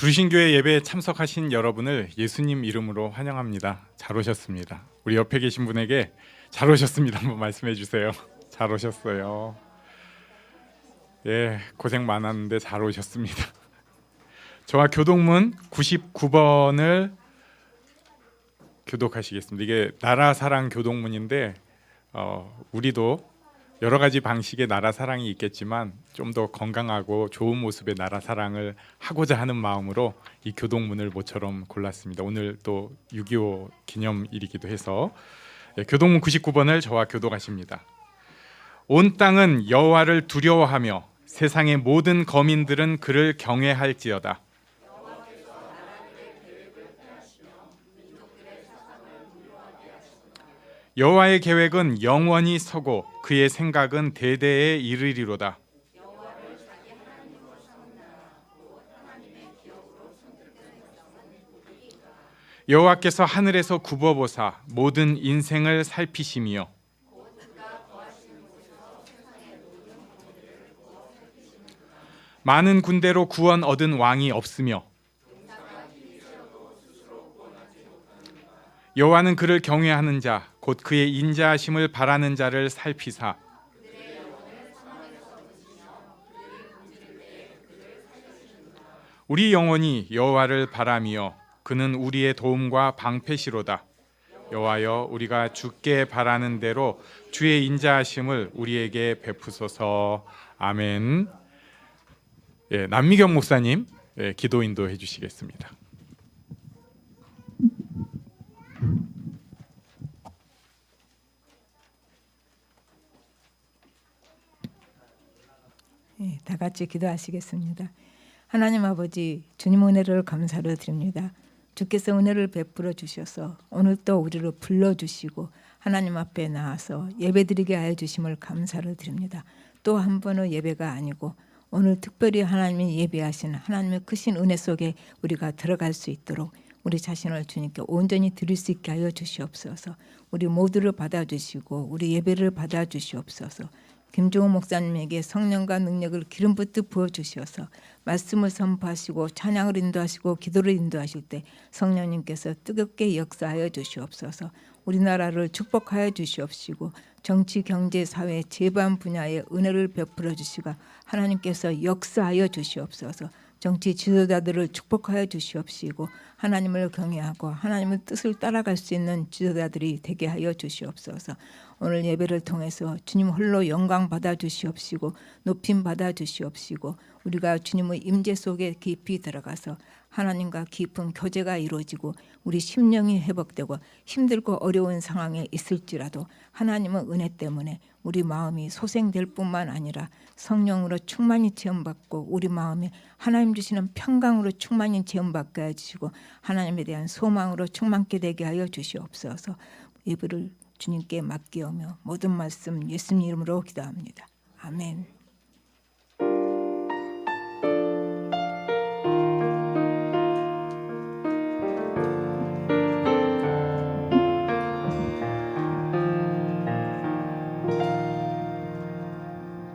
부르신교회 예배에 참석하신 여러분을 예수님 이름으로 환영합니다. 잘 오셨습니다. 우리 옆에 계신 분에게 잘 오셨습니다 한번 말씀해 주세요. 잘 오셨어요. 예, 고생 많았는데 잘 오셨습니다. 저와 교동문 99번을 교독하시겠습니다. 이게 나라사랑 교동문인데 우리도 여러 가지 방식의 나라사랑이 있겠지만 좀 더 건강하고 좋은 모습의 나라사랑을 하고자 하는 마음으로 이 교동문을 모처럼 골랐습니다. 오늘 또 6.25 기념일이기도 해서 교동문 99번을 저와 교독하십니다. 온 땅은 여호와를 두려워하며 세상의 모든 거민들은 그를 경외할지어다. 여호와의 계획은 영원히 서고 그의 생각은 대대에 이르리로다. 여호와께서 하늘에서 굽어보사 모든 인생을 살피시며 많은 군대로 구원 얻은 왕이 없으며 여호와는 그를 경외하는 자 곧 그의 인자하심을 바라는 자를 살피사 우리 영혼이 여호와를 바라며 그는 우리의 도움과 방패시로다. 여호와여, 우리가 주께 바라는 대로 주의 인자하심을 우리에게 베푸소서. 아멘. 남미경 목사님 기도 인도해 주시겠습니다. 다 같이 기도하시겠습니다. 하나님 아버지, 주님 은혜를 감사를 드립니다. 주께서 은혜를 베풀어 주셔서 오늘 또 우리를 불러주시고 하나님 앞에 나와서 예배드리게 하여 주심을 감사를 드립니다. 또 한 번의 예배가 아니고 오늘 특별히 하나님이 예배하신 하나님의 크신 은혜 속에 우리가 들어갈 수 있도록 우리 자신을 주님께 온전히 드릴 수 있게 하여 주시옵소서. 우리 모두를 받아주시고 우리 예배를 받아주시옵소서. 김종우 목사님에게 성령과 능력을 기름 붓듯 부어주셔서 말씀을 선포하시고 찬양을 인도하시고 기도를 인도하실 때 성령님께서 뜨겁게 역사하여 주시옵소서. 우리나라를 축복하여 주시옵시고 정치, 경제, 사회, 재반 분야에 은혜를 베풀어 주시고 하나님께서 역사하여 주시옵소서. 정치 지도자들을 축복하여 주시옵시고 하나님을 경외하고 하나님의 뜻을 따라갈 수 있는 지도자들이 되게 하여 주시옵소서. 오늘 예배를 통해서 주님 홀로 영광 받아 주시옵시고 높임 받아 주시옵시고 우리가 주님의 임재 속에 깊이 들어가서 하나님과 깊은 교제가 이루어지고 우리 심령이 회복되고 힘들고 어려운 상황에 있을지라도 하나님의 은혜 때문에 우리 마음이 소생될 뿐만 아니라 성령으로 충만히 체험받고 우리 마음에 하나님 주시는 평강으로 충만히 체험받게 해주시고 하나님에 대한 소망으로 충만케 되게 하여 주시옵소서. 예배를 주님께 맡기오며 모든 말씀 예수님 이름으로 기도합니다. 아멘.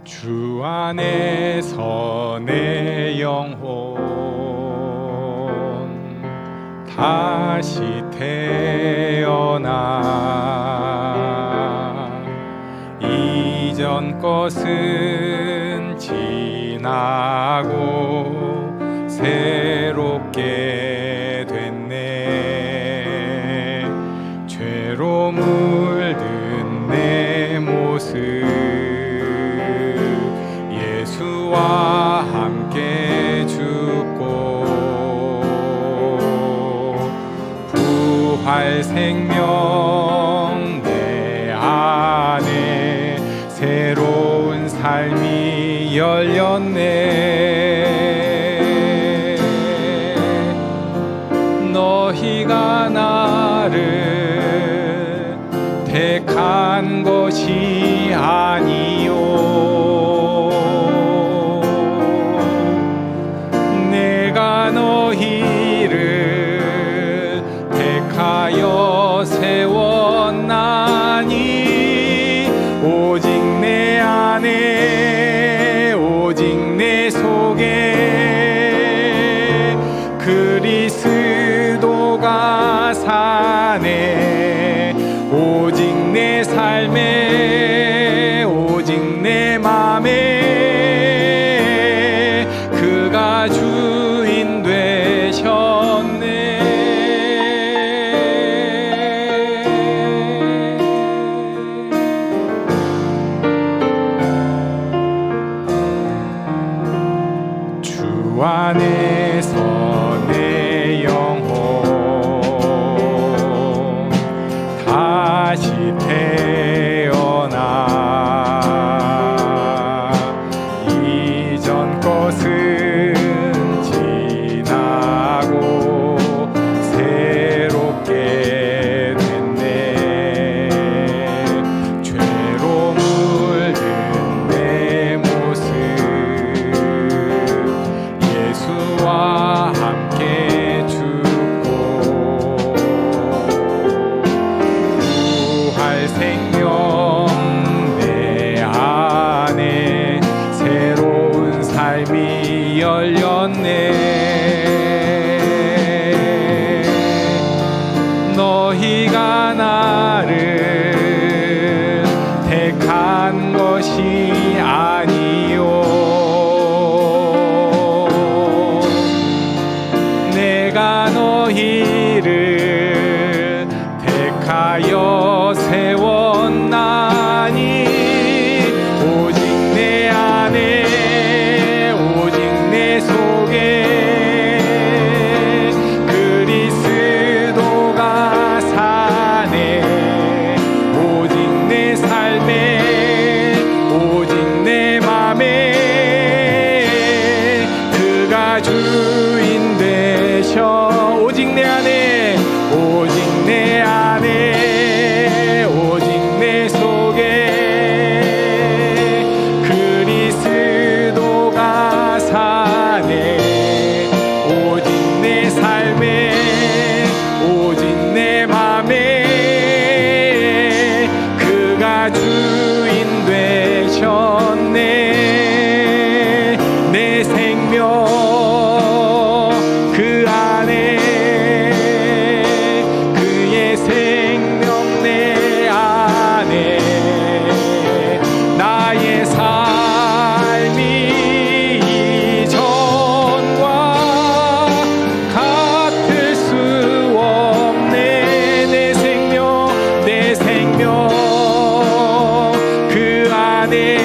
주 안에서 내 영혼 다시 태어나 이전 것은 지나고 새롭게 됐네. 죄로 물든 내 모습 예수와 함께 죽고 부활 생명 내 안에 새로운 삶이 열렸네. 너희가 나를 택한 것이 아니요 너희를 택하여 세웠나니 오직 내 안에 오직 내 손 주 안에서 내 영혼 다시 태어나 이전 것은 지나고 새롭게 됐네. 죄로 물든 내 모습 예수와 함께 죽고 부활 생명 내 안에 새로운 삶이 열렸네. 너희가 나를 택한 것이 아니요 내가 너희를 택하여 세웠나니 오직 내 안에 오직 내 속에 그리스도가 사네. 오직 내 삶에 오직 내 맘에 그가 주인 되셔. 오직 내 안에 오직 내 안에 오직 내 속에 그리스도가 사네. 오직 내 삶에 오직 내 맘에 그가 주인 되셨네. 내 생명 그 안에 그의 생명 내 안에 나의 삶이 이전과 같을 수 없네. 내 생명 그 안에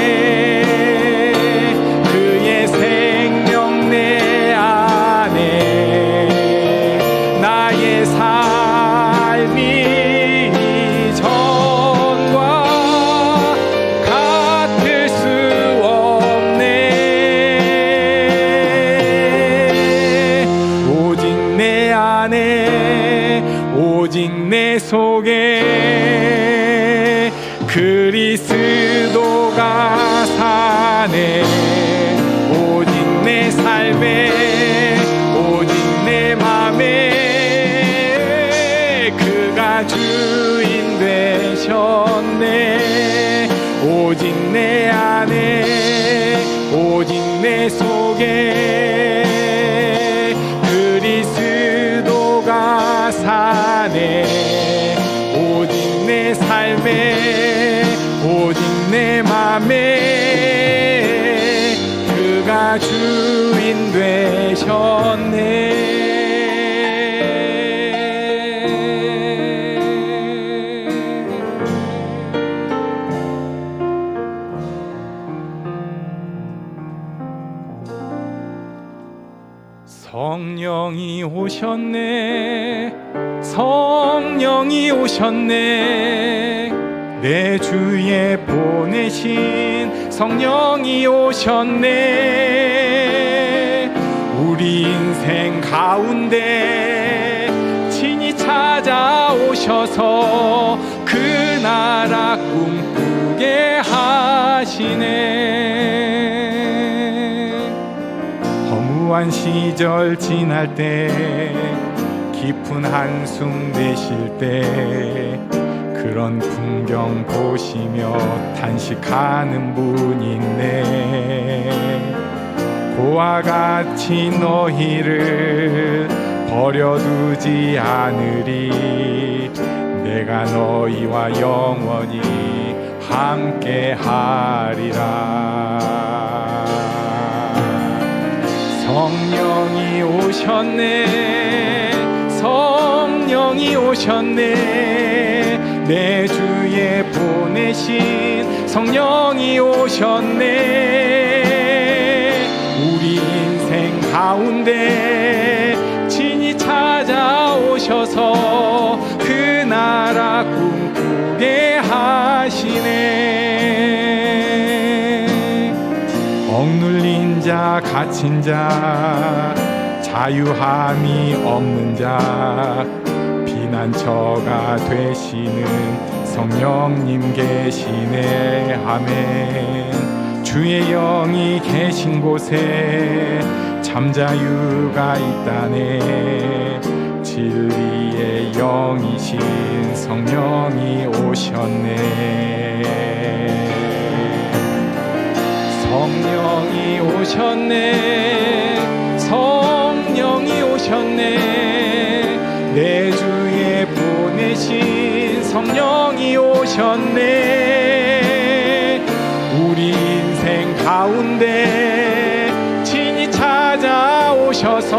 그의 생명 내 안에 나의 삶이 이전과 같을 수 없네. 오직 내 안에 오직 내 속에 그리스도가 사네. 오직 내 삶에 오직 내 맘에 그가 주인 되셨네. 오직 내 안에 오직 내 속에 그리스도가 사네. 오직 내 삶에 오직 내 맘에 그가 주인 되셨네. 성령이 오셨네. 성령이 오셨네. 내 주에 보내신 성령이 오셨네. 우리 인생 가운데 친히 찾아오셔서 그 나라 꿈꾸게 하시네. 허무한 시절 지날 때 깊은 한숨 내쉴 때 그런 풍경 보시며 단식하는 분이 있네. 고와 같이 너희를 버려두지 않으리. 내가 너희와 영원히 함께 하리라. 성령이 오셨네. 성령이 오셨네. 내 주에 보내신 성령이 오셨네. 우리 인생 가운데 친히 찾아오셔서 그 나라 꿈꾸게 하시네. 억눌린 자 갇힌 자 자유함이 없는 자 피난처가 되시는 성령님 계시네. 아멘. 주의 영이 계신 곳에 잠자유가 있다네. 진리의 영이신 성령이 오셨네. 성령이 오셨네. 성령이 오셨네. 내 주에 보내신 성령이 오셨네. 우리 인생 가운데 친히 찾아오셔서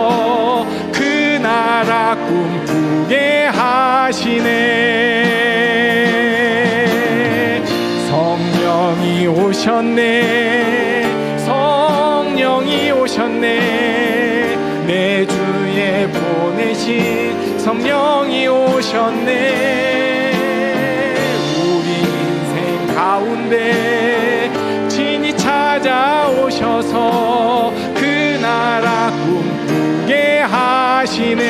그 나라 꿈꾸게 하시네. 성령이 오셨네. 성령이 오셨네. 내 주에 보내신 성령이 오셨네. 우리 인생 가운데 친히 찾아오셔서 그 나라 꿈꾸게 하시네.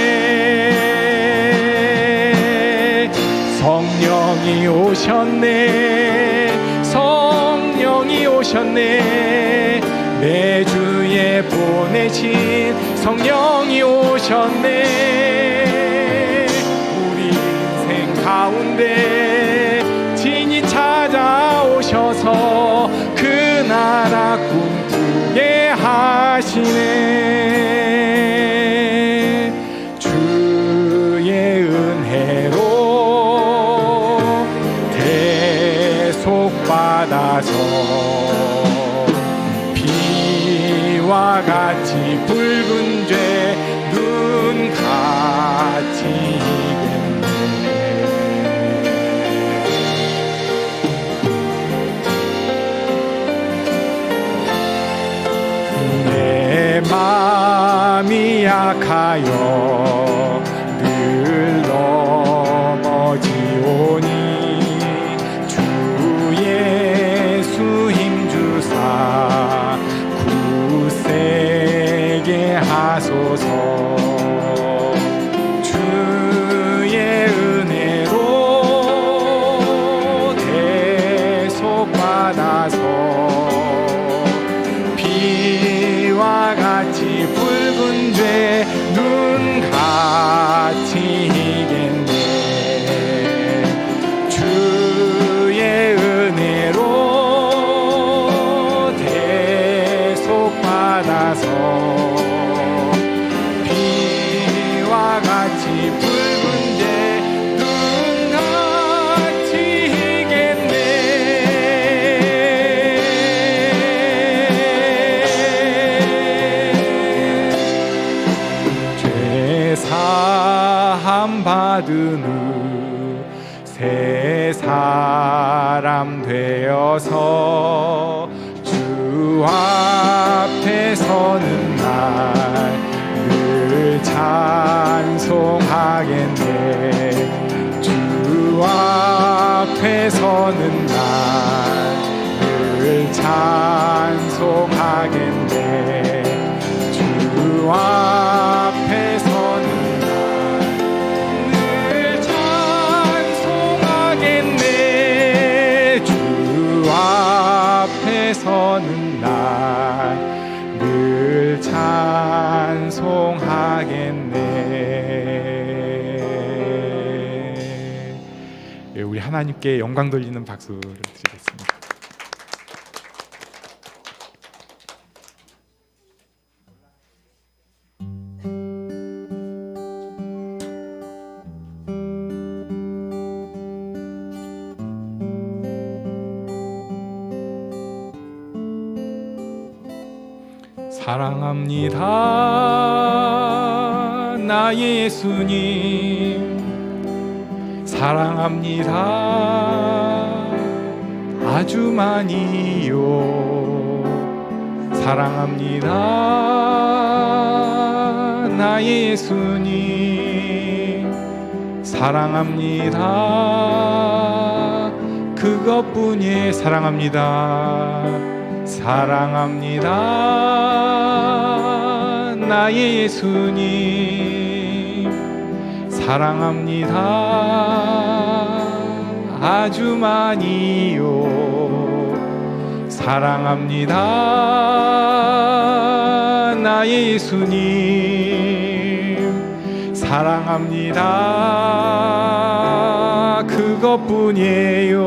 성령이 오셨네. 성령이 오셨네. 내 주에 보내신 성령이 오셨네. 우리 인생 가운데 친히 찾아오셔서 그 나라 꿈꾸게 하시네. 주의 은혜로 대속받아서 비와 같이 붉은 죄 눈 같이 내 마음이 약하여 늘 넘어지오니 주 예수 힘주사 굳세게 하소서. 주의 은혜로 대속받아서 비와 같이 붉은 죄 눈 같이 희겠네. 주의 은혜로 대속받아서 비와 같이 붉은 죄 눈 같이 희겠네. 죄 사함 받은 후 새 사람 되어서 주 앞에 서는 날 늘 찬송하겠네. 주 앞에 서는 날 늘 찬송하겠네. 주 앞에 서는 날 늘 찬송하겠네. 주 앞에 서는 날 늘 찬송하겠네. 예, 우리 하나님께 영광 돌리는 박수를 드리겠습니다. 사랑합니다 나의 예수님, 사랑합니다 아주 많이요. 사랑합니다 나의 예수님 사랑합니다. 그것뿐이에요. 사랑합니다. 사랑합니다. 나의 예수님 사랑합니다. 아주 많이요. 사랑합니다. 나의 예수님 사랑합니다. 그것뿐이에요.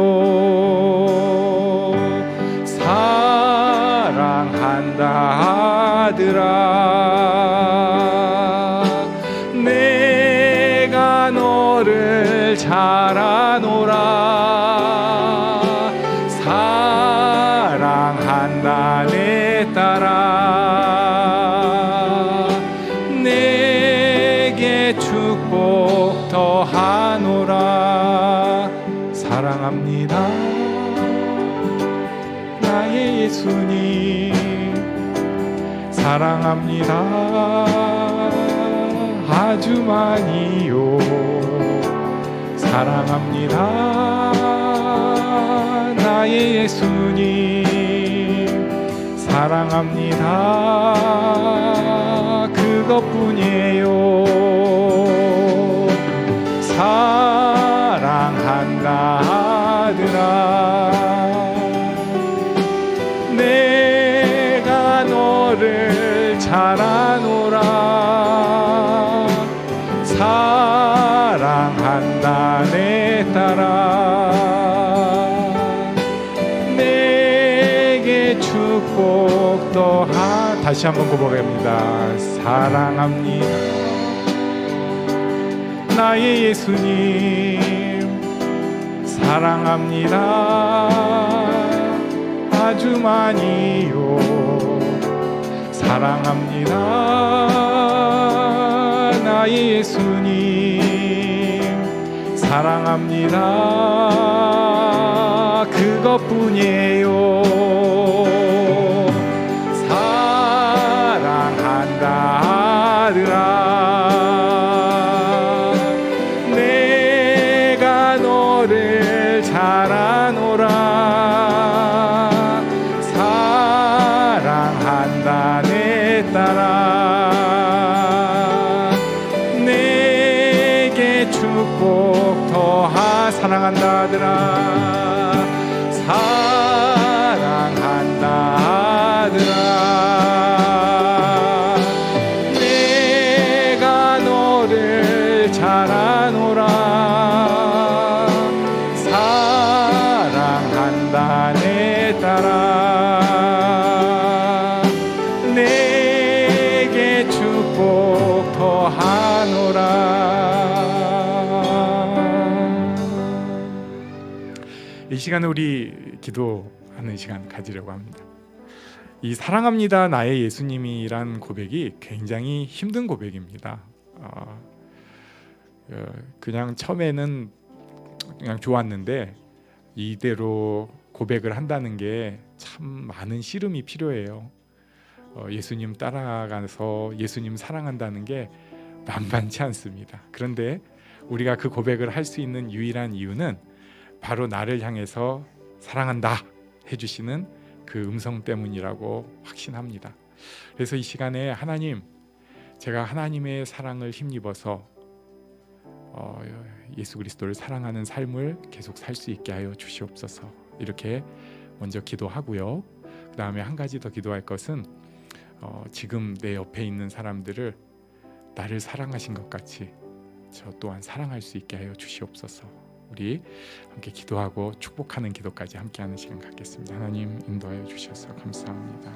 사랑한다 하더라. 내가 너를 잘 아노라. 사랑한다 내 딸아. 내게 축복 더하노라. 사랑합니다. 나의 예수님 사랑합니다. 아주 많이요. 사랑합니다. 나의 예수님 사랑합니다. 그것뿐이에요. 사랑한다 하더라. 내가 너를 잘 아노라. 사랑한다 내 딸아. 내게 축복 더하. 다시 한번 고백합니다. 사랑합니다. 나의 예수님 사랑합니다. 아주 많이요. 사랑합니다. 나의 예수님 사랑합니다. 그것뿐이에요. 사랑한다 하더라. 내가 너를 잘 아노라. 사랑한다 내 딸아. 내게 축복 더하. 사랑한다 하더라. 사랑한다 하더라. 내가 너를 잘 아노라. 사랑한다 내 딸아. 내게 축복 더하노라. 이 시간에 우리 기도하는 시간 가지려고 합니다. 이 사랑합니다 나의 예수님이란 고백이 굉장히 힘든 고백입니다. 그냥 처음에는 그냥 좋았는데 이대로 고백을 한다는 게 참 많은 씨름이 필요해요. 예수님 따라가서 예수님 사랑한다는 게 만만치 않습니다. 그런데 우리가 그 고백을 할 수 있는 유일한 이유는 바로 나를 향해서 사랑한다 해주시는 그 음성 때문이라고 확신합니다. 그래서 이 시간에 하나님, 제가 하나님의 사랑을 힘입어서 예수 그리스도를 사랑하는 삶을 계속 살 수 있게 하여 주시옵소서. 이렇게 먼저 기도하고요. 그 다음에 한 가지 더 기도할 것은 지금 내 옆에 있는 사람들을 나를 사랑하신 것 같이 저 또한 사랑할 수 있게 하여 주시옵소서. 우리 함께 기도하고 축복하는 기도까지 함께하는 시간 갖겠습니다. 하나님 인도하여 주셔서 감사합니다.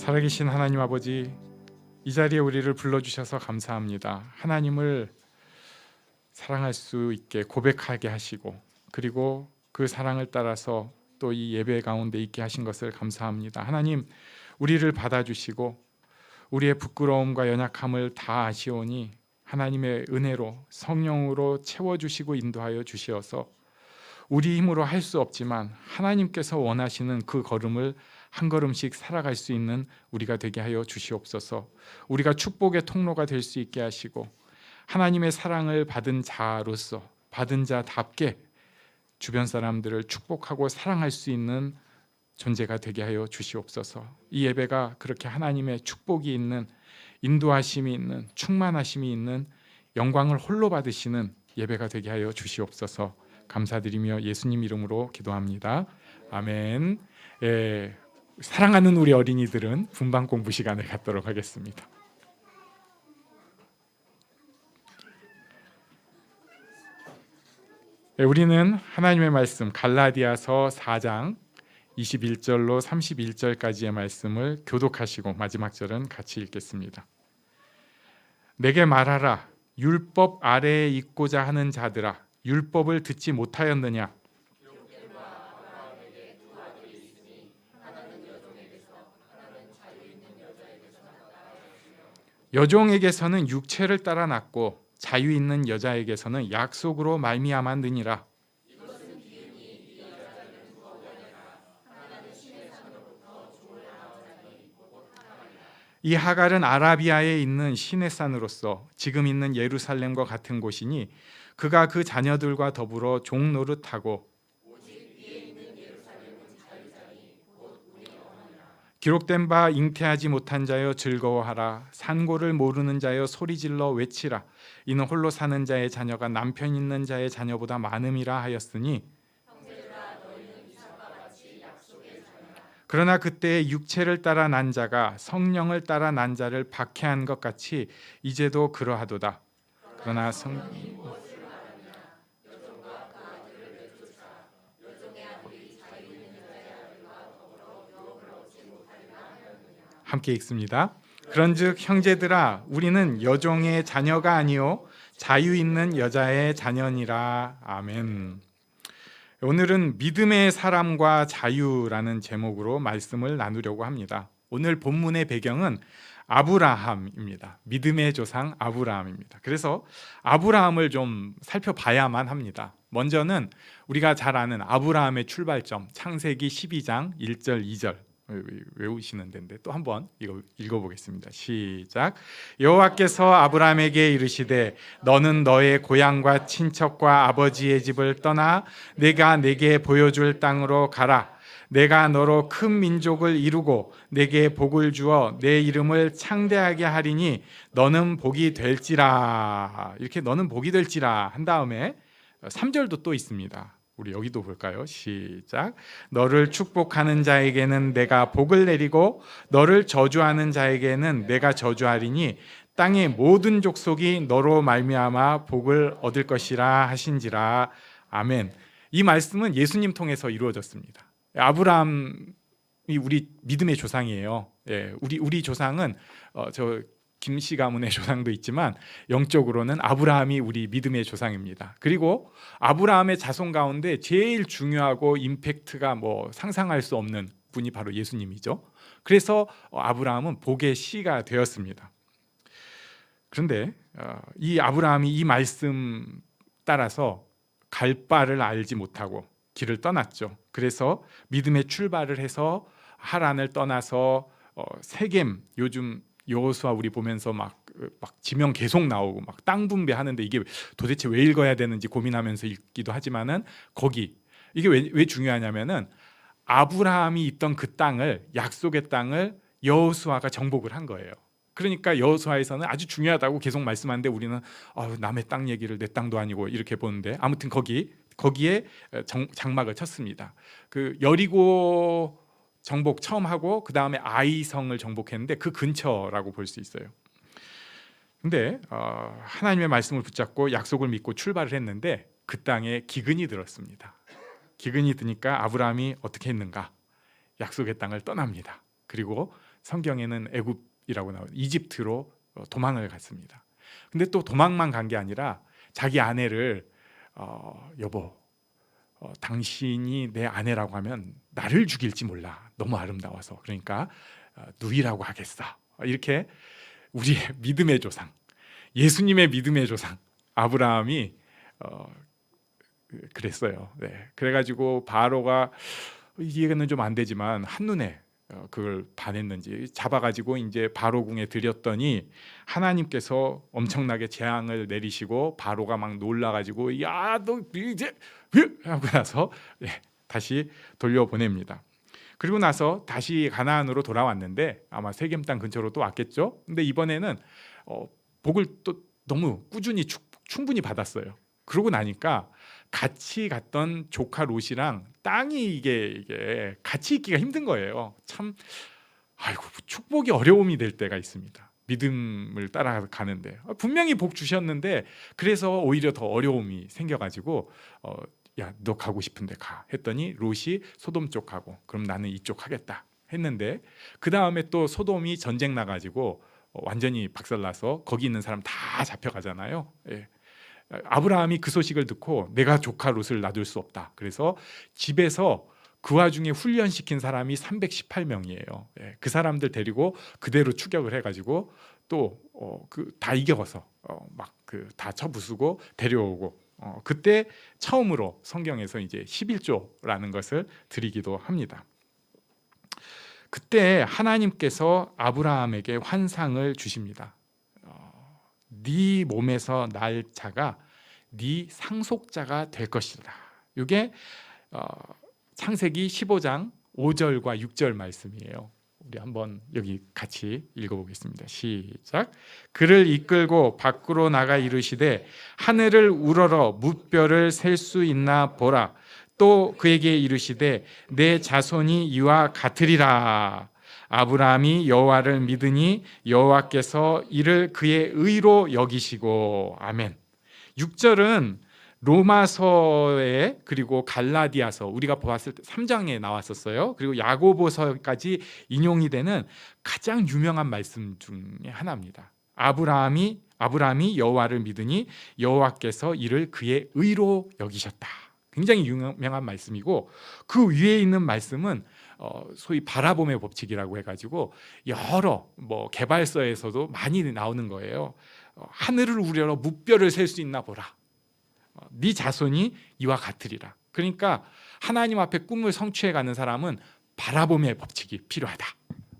살아계신 하나님 아버지, 이 자리에 우리를 불러주셔서 감사합니다. 하나님을 사랑할 수 있게 고백하게 하시고, 그리고 그 사랑을 따라서 또 이 예배 가운데 있게 하신 것을 감사합니다. 하나님, 우리를 받아주시고 우리의 부끄러움과 연약함을 다 아시오니 하나님의 은혜로 성령으로 채워주시고 인도하여 주시어서 우리 힘으로 할 수 없지만 하나님께서 원하시는 그 걸음을 한 걸음씩 살아갈 수 있는 우리가 되게 하여 주시옵소서. 우리가 축복의 통로가 될 수 있게 하시고 하나님의 사랑을 받은 자로서, 받은 자답게 주변 사람들을 축복하고 사랑할 수 있는 존재가 되게 하여 주시옵소서. 이 예배가 그렇게 하나님의 축복이 있는, 인도하심이 있는, 충만하심이 있는, 영광을 홀로 받으시는 예배가 되게 하여 주시옵소서. 감사드리며 예수님 이름으로 기도합니다. 아멘. 사랑하는 우리 어린이들은 분방 공부 시간을 갖도록 하겠습니다. 우리는 하나님의 말씀 갈라디아서 4장 21절로 31절까지의 말씀을 교독하시고 마지막 절은 같이 읽겠습니다. 내게 말하라. 율법 아래에 있고자 하는 자들아, 율법을 듣지 못하였느냐? 여종에게서는 육체를 따라 낳고 자유 있는 여자에게서는 약속으로 말미암았느니라. 이 하갈은 아라비아에 있는 신의 산으로서 지금 있는 예루살렘과 같은 곳이니 그가 그 자녀들과 더불어 종 노릇하고 기록된 바 잉태하지 못한 자여 즐거워하라. 산고를 모르는 자여 소리질러 외치라. 이는 홀로 사는 자의 자녀가 남편 있는 자의 자녀보다 많음이라 하였으니, 그러나 그때에 육체를 따라 난 자가 성령을 따라 난 자를 박해한 것 같이 이제도 그러하도다. 그러나 함께 읽습니다. 그런즉 형제들아, 우리는 여종의 자녀가 아니요 자유 있는 여자의 자녀니라. 아멘. 오늘은 믿음의 사람과 자유라는 제목으로 말씀을 나누려고 합니다. 오늘 본문의 배경은 아브라함입니다. 믿음의 조상 아브라함입니다. 그래서 아브라함을 좀 살펴봐야만 합니다. 먼저는 우리가 잘 아는 아브라함의 출발점, 창세기 12장 1절 2절 외우시는 데인데 또 한번 이거 읽어보겠습니다. 시작. 여호와께서 아브라함에게 이르시되 너는 너의 고향과 친척과 아버지의 집을 떠나 내가 내게 보여줄 땅으로 가라. 내가 너로 큰 민족을 이루고 내게 복을 주어 내 이름을 창대하게 하리니 너는 복이 될지라. 이렇게 너는 복이 될지라 한 다음에 3절도 또 있습니다. 우리 여기도 볼까요? 시작. 너를 축복하는 자에게는 내가 복을 내리고 너를 저주하는 자에게는 내가 저주하리니 땅의 모든 족속이 너로 말미암아 복을 얻을 것이라 하신지라. 아멘. 이 말씀은 예수님 통해서 이루어졌습니다. 아브라함이 우리 믿음의 조상이에요. 우리 조상은 저 김씨 가문의 조상도 있지만 영적으로는 아브라함이 우리 믿음의 조상입니다. 그리고 아브라함의 자손 가운데 제일 중요하고 임팩트가 뭐 상상할 수 없는 분이 바로 예수님이죠. 그래서 아브라함은 복의 씨가 되었습니다. 그런데 이 아브라함이 이 말씀 따라서 갈 바를 알지 못하고 길을 떠났죠. 그래서 믿음의 출발을 해서 하란을 떠나서 세겜, 요즘 여호수아 우리 보면서 막 지명 계속 나오고 막 땅 분배하는데 이게 도대체 왜 읽어야 되는지 고민하면서 읽기도 하지만은 거기 이게 왜 중요하냐면은 아브라함이 있던 그 땅을, 약속의 땅을 여호수아가 정복을 한 거예요. 그러니까 여호수아에서는 아주 중요하다고 계속 말씀하는데 우리는 남의 땅 얘기를 내 땅도 아니고 이렇게 보는데 아무튼 거기에 장막을 쳤습니다. 그 여리고 정복 처음 하고 그 다음에 아이성을 정복했는데 그 근처라고 볼 수 있어요. 근데 하나님의 말씀을 붙잡고 약속을 믿고 출발을 했는데 그 땅에 기근이 들었습니다. 기근이 드니까 아브라함이 어떻게 했는가? 약속의 땅을 떠납니다. 그리고 성경에는 애굽이라고 나와요. 이집트로 도망을 갔습니다. 근데 또 도망만 간 게 아니라 자기 아내를 여보, 당신이 내 아내라고 하면 나를 죽일지 몰라. 너무 아름다워서. 그러니까 누이라고 하겠어. 이렇게 우리의 믿음의 조상, 예수님의 믿음의 조상 아브라함이 그랬어요. 네. 그래가지고 바로가 이해는 좀 안 되지만 한눈에 그걸 반했는지 잡아가지고 이제 바로궁에 들였더니 하나님께서 엄청나게 재앙을 내리시고 바로가 막 놀라가지고 야 너 이제 하고 나서 다시 돌려보냅니다. 그리고 나서 다시 가나안으로 돌아왔는데 아마 세겜 땅 근처로 또 왔겠죠. 근데 이번에는 복을 또 너무 꾸준히 충분히 받았어요. 그러고 나니까 같이 갔던 조카 롯이랑 땅이 이게 같이 있기가 힘든 거예요. 참, 아이고 축복이 어려움이 될 때가 있습니다. 믿음을 따라가는데 분명히 복 주셨는데 그래서 오히려 더 어려움이 생겨가지고 야, 너 가고 싶은데 가 했더니 롯이 소돔 쪽 가고 그럼 나는 이쪽 하겠다 했는데 그 다음에 또 소돔이 전쟁 나가지고 완전히 박살나서 거기 있는 사람 다 잡혀가잖아요. 예. 아브라함이 그 소식을 듣고 내가 조카 롯을 놔둘 수 없다. 그래서 집에서 그 와중에 훈련시킨 사람이 318명이에요. 예, 그 사람들 데리고 그대로 추격을 해가지고 또 다 이겨서 막 그 다 쳐부수고 데려오고 그때 처음으로 성경에서 이제 11조라는 것을 드리기도 합니다. 그때 하나님께서 아브라함에게 환상을 주십니다. 네 몸에서 날 자가 네 상속자가 될 것이다. 이게 창세기 15장 5절과 6절 말씀이에요. 우리 한번 여기 같이 읽어보겠습니다. 시작. 그를 이끌고 밖으로 나가 이르시되 하늘을 우러러 무뼈를 셀 수 있나 보라. 또 그에게 이르시되 내 자손이 이와 같으리라. 아브라함이 여호와를 믿으니 여호와께서 이를 그의 의로 여기시고. 아멘. 6절은 로마서에 그리고 갈라디아서 우리가 보았을 때 3장에 나왔었어요. 그리고 야고보서까지 인용이 되는 가장 유명한 말씀 중에 하나입니다. 아브라함이 여호와를 믿으니 여호와께서 이를 그의 의로 여기셨다. 굉장히 유명한 말씀이고 그 위에 있는 말씀은 소위 바라봄의 법칙이라고 해가지고 여러 개발서에서도 많이 나오는 거예요. 하늘을 우러러 무뼈를 셀 수 있나 보라. 네 자손이 이와 같으리라. 그러니까 하나님 앞에 꿈을 성취해가는 사람은 바라봄의 법칙이 필요하다.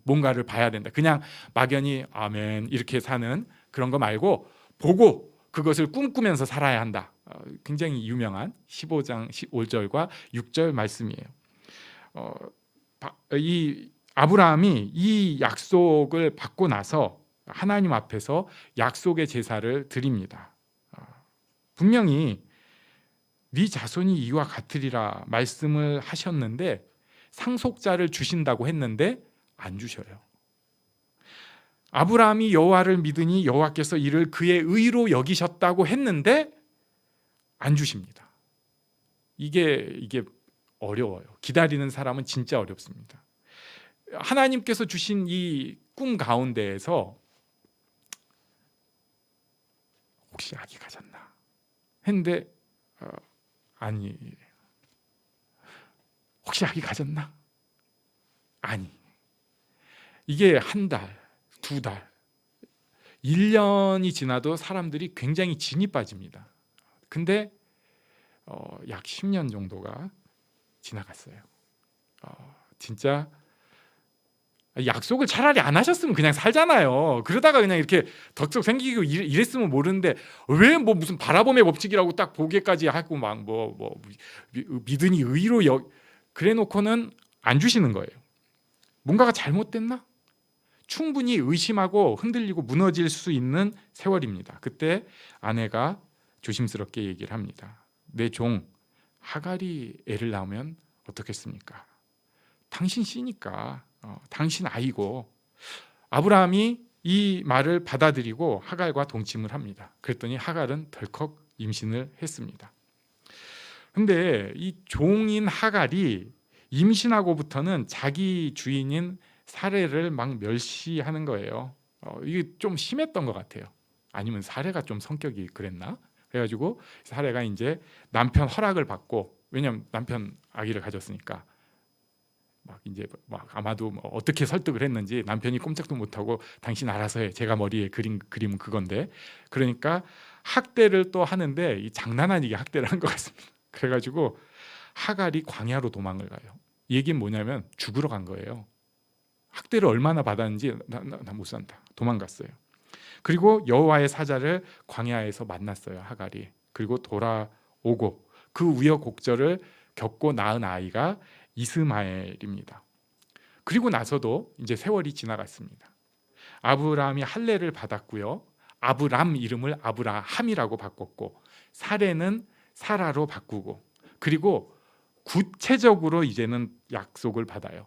뭔가를 봐야 된다. 그냥 막연히 아멘 이렇게 사는 그런 거 말고 보고 그것을 꿈꾸면서 살아야 한다. 굉장히 유명한 15장 5절과 6절 말씀이에요. 이 아브라함이 이 약속을 받고 나서 하나님 앞에서 약속의 제사를 드립니다. 분명히 네 자손이 이와 같으리라 말씀을 하셨는데 상속자를 주신다고 했는데 안 주셔요. 아브라함이 여호와를 믿으니 여호와께서 이를 그의 의로 여기셨다고 했는데 안 주십니다. 이게 어려워요. 기다리는 사람은 진짜 어렵습니다. 하나님께서 주신 이 꿈 가운데에서 혹시 아기 가졌나 했는데 아니. 혹시 아기 가졌나? 아니. 이게 한 달, 두 달, 1년이 지나도 사람들이 굉장히 진이 빠집니다. 근데 약 10년 정도가 지나갔어요. 진짜 약속을 차라리 안 하셨으면 그냥 살잖아요. 그러다가 그냥 이렇게 덕적 생기고 이랬으면 모르는데 왜 무슨 바라봄의 법칙이라고 딱 보기까지 하고 막 믿으니 의로 그래놓고는 안 주시는 거예요. 뭔가가 잘못됐나? 충분히 의심하고 흔들리고 무너질 수 있는 세월입니다. 그때 아내가 조심스럽게 얘기를 합니다. 내 종 하갈이 애를 낳으면 어떻겠습니까? 당신 씨니까 당신 아이고. 아브라함이 이 말을 받아들이고 하갈과 동침을 합니다. 그랬더니 하갈은 덜컥 임신을 했습니다. 근데 이 종인 하갈이 임신하고부터는 자기 주인인 사례를 막 멸시하는 거예요. 이게 좀 심했던 것 같아요. 아니면 사례가 좀 성격이 그랬나? 그래가지고 사례가 이제 남편 허락을 받고, 왜냐면 남편 아기를 가졌으니까 막 이제 막 아마도 뭐 어떻게 설득을 했는지 남편이 꼼짝도 못하고 당신 알아서 해. 제가 머리에 그린 그림은 그건데. 그러니까 학대를 또 하는데 이 장난 아니게 학대를 한 것 같습니다. 그래가지고 하갈이 광야로 도망을 가요. 이 얘기는 뭐냐면 죽으러 간 거예요. 학대를 얼마나 받았는지 나 못 산다. 도망갔어요. 그리고 여호와의 사자를 광야에서 만났어요. 하갈이. 그리고 돌아오고 그 우여곡절을 겪고 낳은 아이가 이스마엘입니다. 그리고 나서도 이제 세월이 지나갔습니다. 아브라함이 할례를 받았고요. 아브람 이름을 아브라함이라고 바꿨고, 사레는 사라로 바꾸고, 그리고 구체적으로 이제는 약속을 받아요.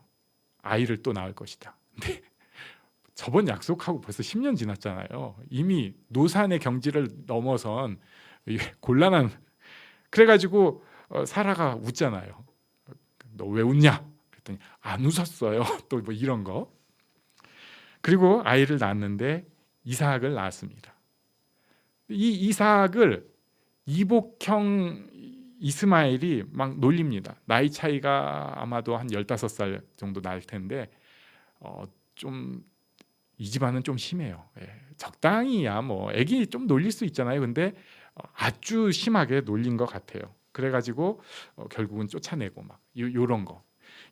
아이를 또 낳을 것이다. 근데 저번 약속하고 벌써 10년 지났잖아요. 이미 노산의 경지를 넘어선 곤란한. 그래가지고 사라가 웃잖아요. 너 왜 웃냐? 그랬더니 안 웃었어요. 또 뭐 이런 거. 그리고 아이를 낳았는데 이삭을 낳았습니다. 이 이삭을 이복형 이스마엘이 막 놀립니다. 나이 차이가 아마도 한 15살 정도 날 텐데 좀 이 집안은 좀 심해요. 적당히야 뭐 애기 좀 놀릴 수 있잖아요. 근데 아주 심하게 놀린 것 같아요. 그래가지고 결국은 쫓아내고 막 요런 거.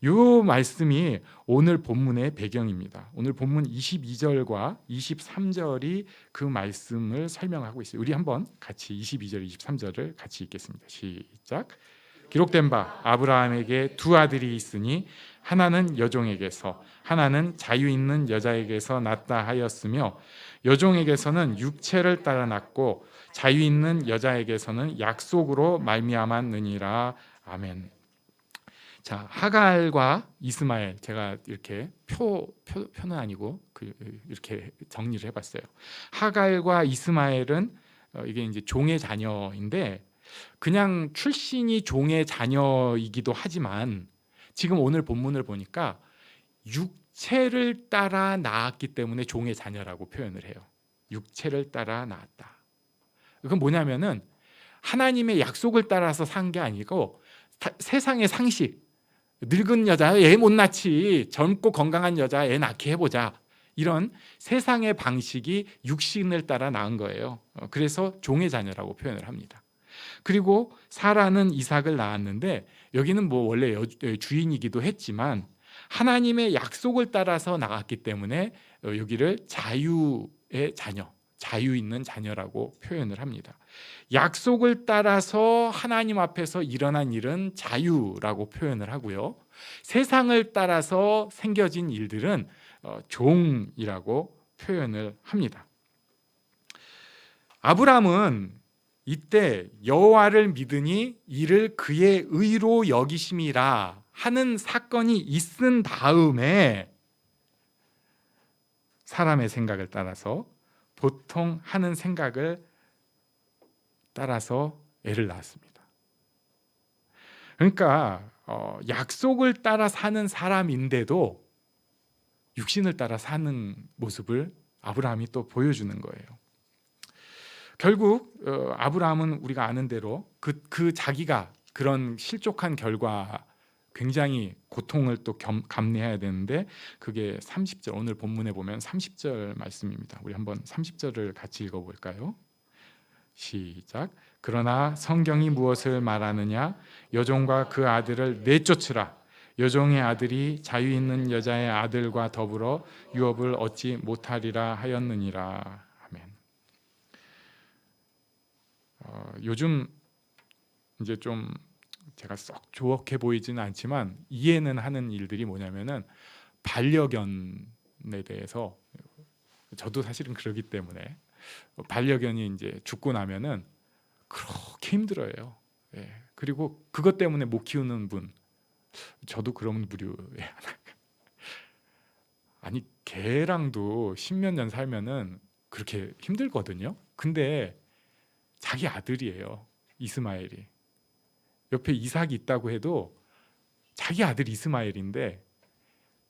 요 말씀이 오늘 본문의 배경입니다. 오늘 본문 22절과 23절이 그 말씀을 설명하고 있어요. 우리 한번 같이 22절, 23절을 같이 읽겠습니다. 시작. 기록된 바 아브라함에게 두 아들이 있으니 하나는 여종에게서 하나는 자유 있는 여자에게서 낳다 하였으며 여종에게서는 육체를 따라 낳고 자유 있는 여자에게서는 약속으로 말미암았느니라. 아멘. 자, 하갈과 이스마엘, 제가 이렇게 표는 아니고 이렇게 정리를 해봤어요. 하갈과 이스마엘은 이게 이제 종의 자녀인데 그냥 출신이 종의 자녀이기도 하지만 지금 오늘 본문을 보니까 육체를 따라 낳았기 때문에 종의 자녀라고 표현을 해요. 육체를 따라 낳았다. 그건 뭐냐면은 하나님의 약속을 따라서 산 게 아니고 세상의 상식, 늙은 여자 애 못 낳지, 젊고 건강한 여자 애 낳게 해보자, 이런 세상의 방식이 육신을 따라 낳은 거예요. 그래서 종의 자녀라고 표현을 합니다. 그리고 사라는 이삭을 낳았는데 여기는 뭐 원래 주인이기도 했지만 하나님의 약속을 따라서 낳았기 때문에 여기를 자유의 자녀, 자유 있는 자녀라고 표현을 합니다. 약속을 따라서 하나님 앞에서 일어난 일은 자유라고 표현을 하고요. 세상을 따라서 생겨진 일들은 종이라고 표현을 합니다. 아브라함은 이때 여호와를 믿으니 이를 그의 의로 여기심이라 하는 사건이 있은 다음에 사람의 생각을 따라서, 보통 하는 생각을 따라서 애를 낳았습니다. 그러니까 약속을 따라 사는 사람인데도 육신을 따라 사는 모습을 아브라함이 또 보여주는 거예요. 결국 아브라함은 우리가 아는 대로 그 자기가 그런 실족한 결과 굉장히 고통을 또 감내해야 되는데 그게 30절, 오늘 본문에 보면 30절 말씀입니다. 우리 한번 30절을 같이 읽어볼까요? 시작. 그러나 성경이 무엇을 말하느냐? 여종과 그 아들을 내쫓으라. 여종의 아들이 자유 있는 여자의 아들과 더불어 유업을 얻지 못하리라 하였느니라. 아멘. 요즘 이제 좀 제가 썩 좋게 보이지는 않지만 이해는 하는 일들이 뭐냐면은 반려견에 대해서, 저도 사실은 그러기 때문에 반려견이 이제 죽고 나면은 그렇게 힘들어요. 그리고 그것 때문에 못 키우는 분, 저도 그런 부류에 하나. 아니 개랑도 10몇 년 살면은 그렇게 힘들거든요. 근데 자기 아들이에요, 이스마엘이. 옆에 이삭이 있다고 해도 자기 아들 이스마엘인데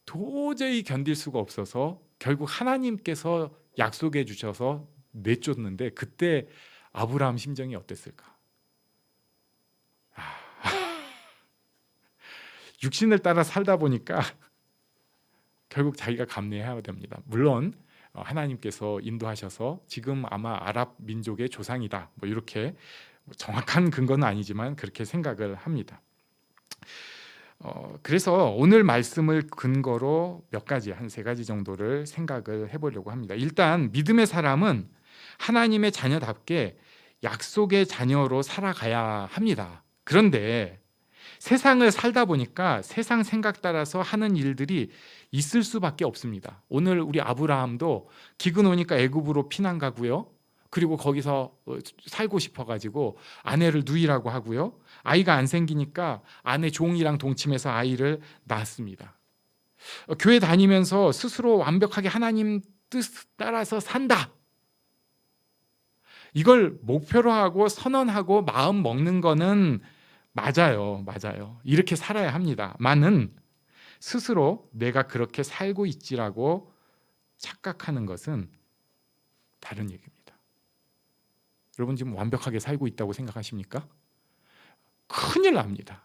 도저히 견딜 수가 없어서 결국 하나님께서 약속해 주셔서 내쫓는데 그때 아브라함 심정이 어땠을까? 육신을 따라 살다 보니까 결국 자기가 감내해야 됩니다. 물론 하나님께서 인도하셔서 지금 아마 아랍 민족의 조상이다, 뭐 이렇게 정확한 근거는 아니지만 그렇게 생각을 합니다. 그래서 오늘 말씀을 근거로 몇 가지, 한 세 가지 정도를 생각을 해보려고 합니다. 일단 믿음의 사람은 하나님의 자녀답게 약속의 자녀로 살아가야 합니다. 그런데 세상을 살다 보니까 세상 생각 따라서 하는 일들이 있을 수밖에 없습니다. 오늘 우리 아브라함도 기근 오니까 애굽으로 피난 가고요. 그리고 거기서 살고 싶어가지고 아내를 누이라고 하고요. 아이가 안 생기니까 아내 종이랑 동침해서 아이를 낳았습니다. 교회 다니면서 스스로 완벽하게 하나님 뜻 따라서 산다. 이걸 목표로 하고 선언하고 마음 먹는 거는 맞아요. 이렇게 살아야 합니다만은 스스로 내가 그렇게 살고 있지라고 착각하는 것은 다른 얘기입니다. 여러분 지금 완벽하게 살고 있다고 생각하십니까? 큰일 납니다.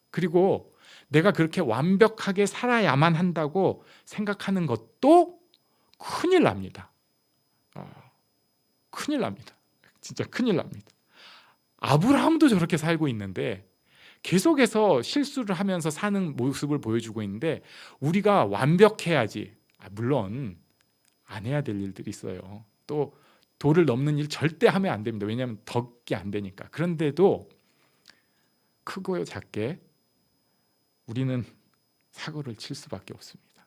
그리고 내가 그렇게 완벽하게 살아야만 한다고 생각하는 것도 큰일 납니다. 큰일 납니다. 진짜 큰일 납니다. 아브라함도 저렇게 살고 있는데 계속해서 실수를 하면서 사는 모습을 보여주고 있는데 우리가 완벽해야지. 물론 안 해야 될 일들이 있어요. 또 도를 넘는 일 절대 하면 안 됩니다. 왜냐하면 덕이 안 되니까. 그런데도 크고 작게 우리는 사고를 칠 수밖에 없습니다.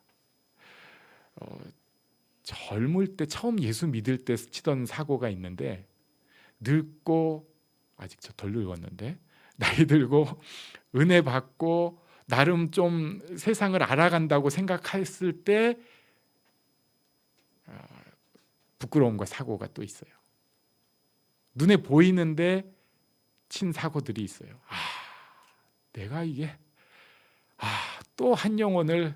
젊을 때 처음 예수 믿을 때 치던 사고가 있는데 늙고 아직 저 덜 늙었는데 나이 들고 은혜 받고 나름 좀 세상을 알아간다고 생각했을 때 부끄러움과 사고가 또 있어요. 눈에 보이는데 친 사고들이 있어요. 내가 이게 또 한 영혼을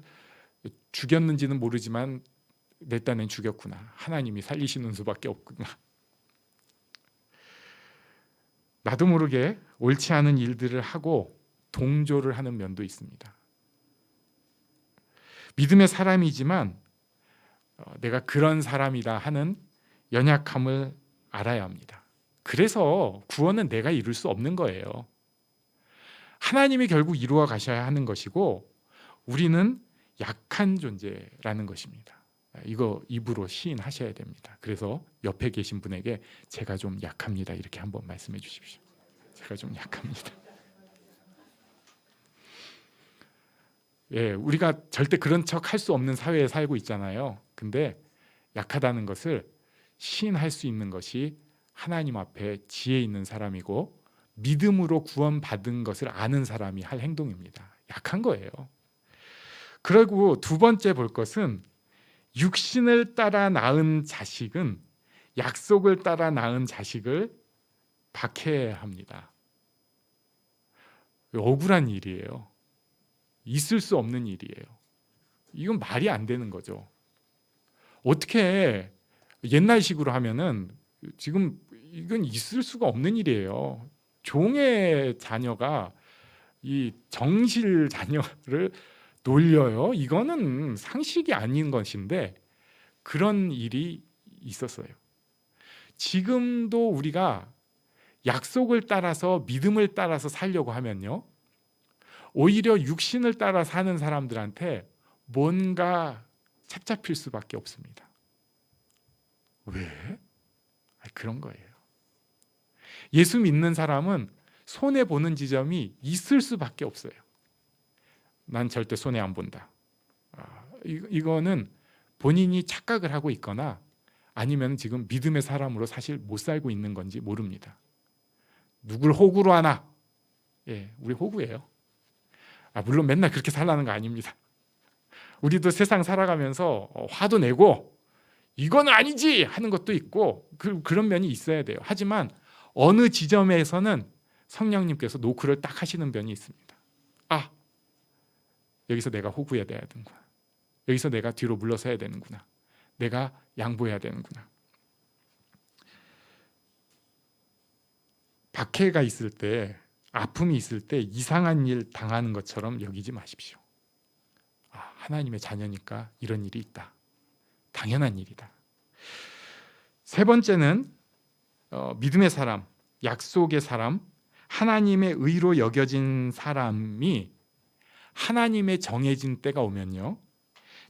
죽였는지는 모르지만 내 딴엔 죽였구나. 하나님이 살리시는 수밖에 없구나. 나도 모르게 옳지 않은 일들을 하고 동조를 하는 면도 있습니다. 믿음의 사람이지만 내가 그런 사람이다 하는 연약함을 알아야 합니다. 그래서 구원은 내가 이룰 수 없는 거예요. 하나님이 결국 이루어 가셔야 하는 것이고 우리는 약한 존재라는 것입니다. 이거 입으로 시인하셔야 됩니다. 그래서 옆에 계신 분에게 제가 좀 약합니다 이렇게 한번 말씀해 주십시오. 제가 좀 약합니다. 우리가 절대 그런 척 할 수 없는 사회에 살고 있잖아요. 근데 약하다는 것을 시인할 수 있는 것이 하나님 앞에 지혜 있는 사람이고 믿음으로 구원받은 것을 아는 사람이 할 행동입니다. 약한 거예요. 그리고 두 번째 볼 것은 육신을 따라 낳은 자식은 약속을 따라 낳은 자식을 박해합니다. 억울한 일이에요. 있을 수 없는 일이에요. 이건 말이 안 되는 거죠. 어떻게 옛날식으로 하면은 지금 이건 있을 수가 없는 일이에요. 종의 자녀가 이 정실 자녀를 놀려요. 이거는 상식이 아닌 것인데 그런 일이 있었어요. 지금도 우리가 약속을 따라서 믿음을 따라서 살려고 하면요, 오히려 육신을 따라 사는 사람들한테 뭔가 책 잡힐 수밖에 없습니다. 왜? 그런 거예요. 예수 믿는 사람은 손해 보는 지점이 있을 수밖에 없어요. 난 절대 손해 안 본다. 이거는 본인이 착각을 하고 있거나 아니면 지금 믿음의 사람으로 사실 못 살고 있는 건지 모릅니다. 누굴 호구로 하나? 우리 호구예요. 물론 맨날 그렇게 살라는 거 아닙니다. 우리도 세상 살아가면서 화도 내고 이건 아니지 하는 것도 있고 그런 면이 있어야 돼요. 하지만 어느 지점에서는 성령님께서 노크를 딱 하시는 면이 있습니다. 여기서 내가 호구해야 되는구나. 여기서 내가 뒤로 물러서야 되는구나. 내가 양보해야 되는구나. 박해가 있을 때, 아픔이 있을 때 이상한 일 당하는 것처럼 여기지 마십시오. 하나님의 자녀니까 이런 일이 있다. 당연한 일이다. 세 번째는 믿음의 사람, 약속의 사람, 하나님의 의로 여겨진 사람이 하나님의 정해진 때가 오면요,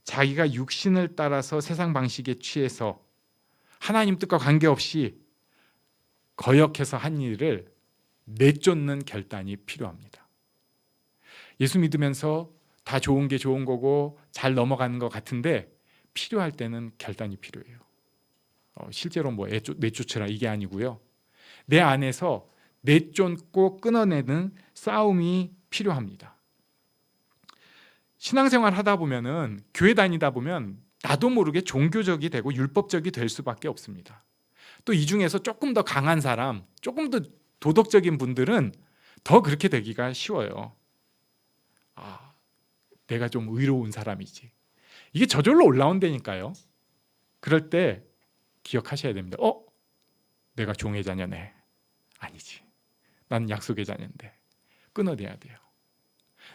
자기가 육신을 따라서 세상 방식에 취해서 하나님 뜻과 관계없이 거역해서 한 일을 내쫓는 결단이 필요합니다. 예수 믿으면서 다 좋은 게 좋은 거고 잘 넘어가는 것 같은데 필요할 때는 결단이 필요해요. 실제로 뭐 내쫓으라 이게 아니고요, 내 안에서 내쫓고 끊어내는 싸움이 필요합니다. 신앙생활 하다 보면은, 교회 다니다 보면 나도 모르게 종교적이 되고 율법적이 될 수밖에 없습니다. 또 이 중에서 조금 더 강한 사람, 조금 더 도덕적인 분들은 더 그렇게 되기가 쉬워요. 내가 좀 의로운 사람이지. 이게 저절로 올라온다니까요. 그럴 때 기억하셔야 됩니다. 내가 종의 자녀네. 아니지. 난 약속의 자녀인데. 끊어내야 돼요.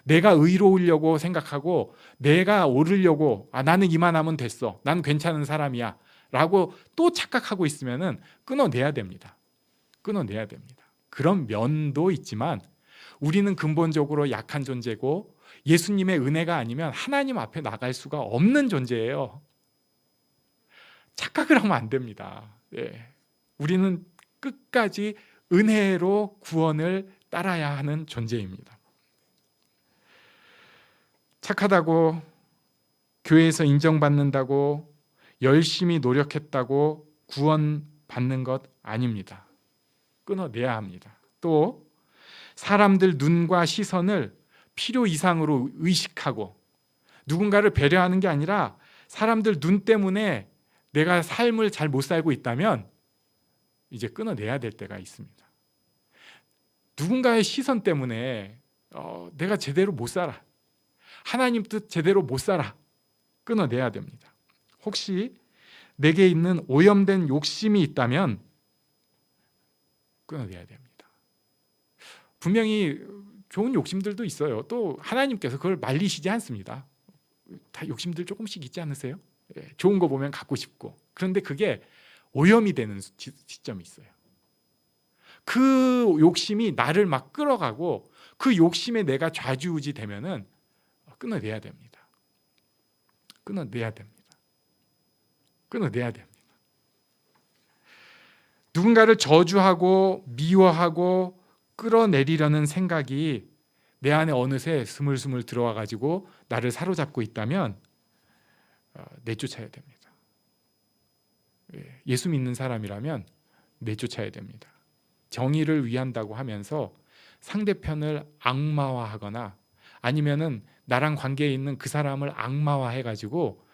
내가 의로우려고 생각하고 내가 오르려고 나는 이만하면 됐어. 난 괜찮은 사람이야. 라고 또 착각하고 있으면은 끊어내야 됩니다. 끊어내야 됩니다. 그런 면도 있지만 우리는 근본적으로 약한 존재고 예수님의 은혜가 아니면 하나님 앞에 나갈 수가 없는 존재예요. 착각을 하면 안 됩니다. 우리는 끝까지 은혜로 구원을 따라야 하는 존재입니다. 착하다고, 교회에서 인정받는다고, 열심히 노력했다고 구원받는 것 아닙니다. 끊어내야 합니다. 또 사람들 눈과 시선을 필요 이상으로 의식하고 누군가를 배려하는 게 아니라 사람들 눈 때문에 내가 삶을 잘 못 살고 있다면 이제 끊어내야 될 때가 있습니다. 누군가의 시선 때문에 내가 제대로 못 살아, 하나님 뜻 제대로 못 살아, 끊어내야 됩니다. 혹시 내게 있는 오염된 욕심이 있다면 끊어내야 됩니다. 분명히 좋은 욕심들도 있어요. 또 하나님께서 그걸 말리시지 않습니다. 다 욕심들 조금씩 있지 않으세요? 좋은 거 보면 갖고 싶고. 그런데 그게 오염이 되는 시점이 있어요. 그 욕심이 나를 막 끌어가고 그 욕심에 내가 좌지우지 되면은 끊어내야 됩니다. 끊어내야 됩니다. 끊어내야 됩니다. 누군가를 저주하고 미워하고 끌어내리려는 생각이 내 안에 어느새 스물스물 들어와 가지고 나를 사로잡고 있다면 내쫓아야 됩니다. 예수 믿는 사람이라면 내쫓아야 됩니다. 정의를 위한다고 하면서 상대편을 악마화하거나 아니면은 나랑 관계에 있는 그 사람을 악마화해 가지고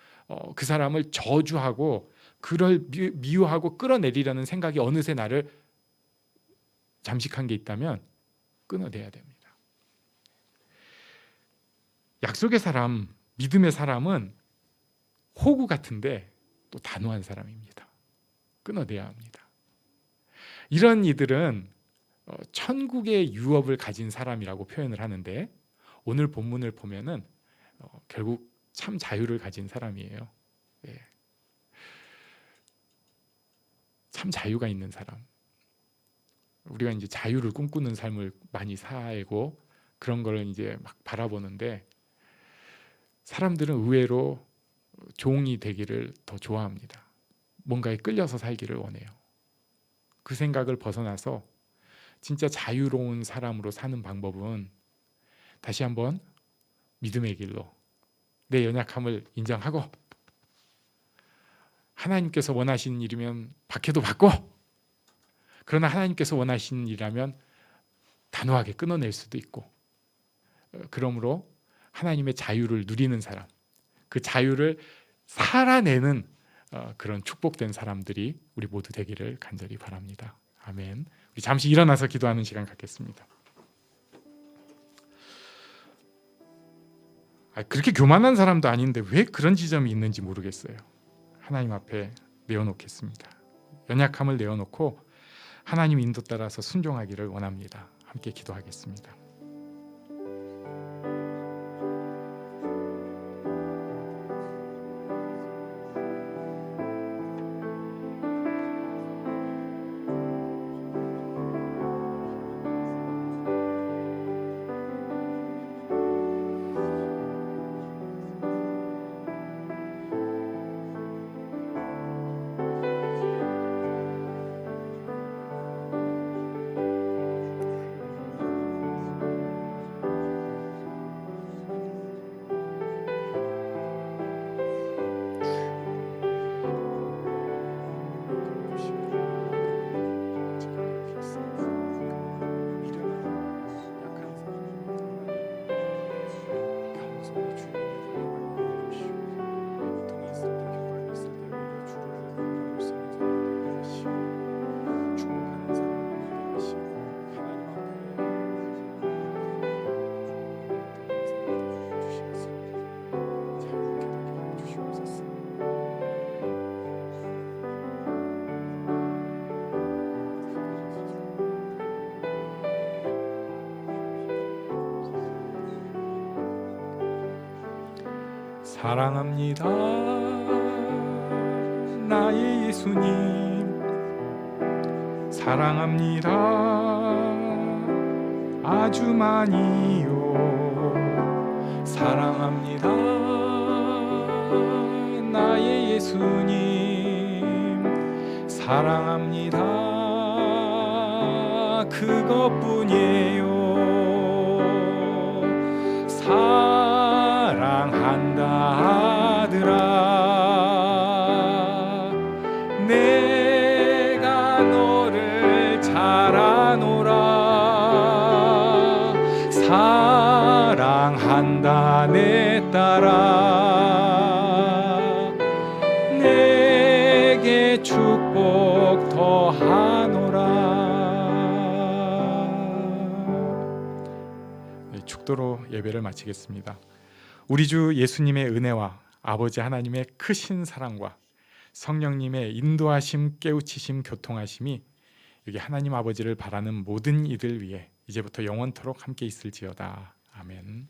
그 사람을 저주하고 그를 미워하고 끌어내리려는 생각이 어느새 나를 잠식한 게 있다면 끊어내야 됩니다. 약속의 사람, 믿음의 사람은 호구 같은데 또 단호한 사람입니다. 끊어내야 합니다. 이런 이들은 천국의 유업을 가진 사람이라고 표현을 하는데 오늘 본문을 보면은 결국 참 자유를 가진 사람이에요. 참 자유가 있는 사람. 우리가 이제 자유를 꿈꾸는 삶을 많이 살고 그런 걸 이제 막 바라보는데 사람들은 의외로 종이 되기를 더 좋아합니다. 뭔가에 끌려서 살기를 원해요. 그 생각을 벗어나서 진짜 자유로운 사람으로 사는 방법은 다시 한번 믿음의 길로 내 연약함을 인정하고 하나님께서 원하시는 일이면 박해도 받고 그러나 하나님께서 원하시는 일이라면 단호하게 끊어낼 수도 있고 그러므로 하나님의 자유를 누리는 사람, 그 자유를 살아내는 그런 축복된 사람들이 우리 모두 되기를 간절히 바랍니다. 아멘. 우리 잠시 일어나서 기도하는 시간 갖겠습니다. 그렇게 교만한 사람도 아닌데 왜 그런 지점이 있는지 모르겠어요. 하나님 앞에 내어놓겠습니다. 연약함을 내어놓고 하나님 인도 따라서 순종하기를 원합니다. 함께 기도하겠습니다. 사랑합니다, 나의 예수님. 사랑합니다, 아주 많이요. 사랑합니다, 나의 예수님. 사랑합니다, 그것뿐이에요. 사랑한다 하더라. 내가 너를 잘 아노라. 사랑한다 내 딸아. 내게 축복 더하노라. 축도로 예배를 마치겠습니다. 우리 주 예수님의 은혜와 아버지 하나님의 크신 사랑과 성령님의 인도하심, 깨우치심, 교통하심이 여기 하나님 아버지를 바라는 모든 이들 위해 이제부터 영원토록 함께 있을지어다. 아멘.